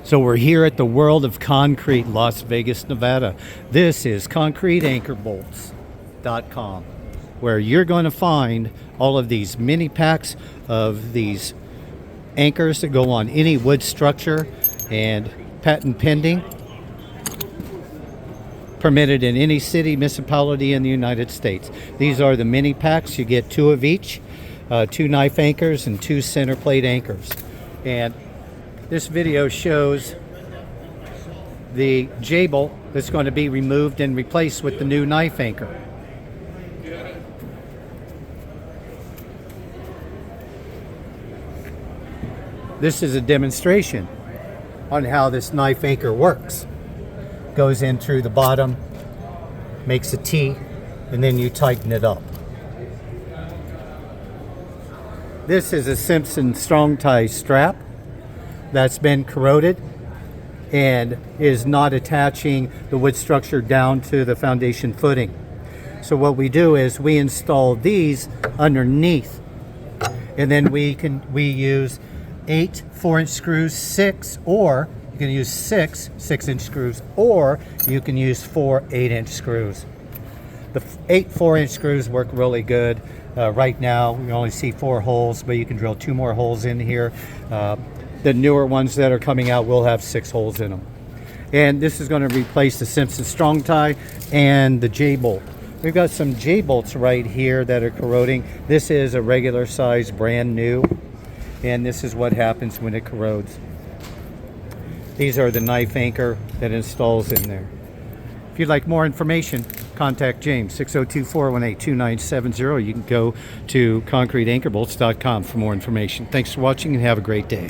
So we're here at the World of Concrete, Las Vegas, Nevada. This is concreteanchorbolts.com, where you're going to find all of these mini packs of these anchors that go on any wood structure, and patent pending, permitted in any city, municipality in the United States. These are the mini packs. You get 2 of each, 2 knife anchors and 2 center plate anchors. And this video shows the JBLE that's going to be removed and replaced with the new knife anchor. This is a demonstration on how this knife anchor works. Goes in through the bottom, makes a T, and then you tighten it up. This is a Simpson strong tie strap that's been corroded and is not attaching the wood structure down to the foundation footing. So what we do is we install these underneath, and then we use 8 4-inch screws, 6, or you can use 6 6-inch screws, or you can use 4 8-inch screws. The 8 4-inch screws work really good. Right now we only see 4 holes, but you can drill 2 more holes in here. The newer ones that are coming out will have 6 holes in them. And this is going to replace the Simpson strong tie and the J-bolt. We've got some J-bolts right here that are corroding. This is a regular size, brand new, and this is what happens when it corrodes. These are the knife anchor that installs in there. If you'd like more information, contact James, 602-418-2970. You can go to concreteanchorbolts.com for more information. Thanks for watching and have a great day.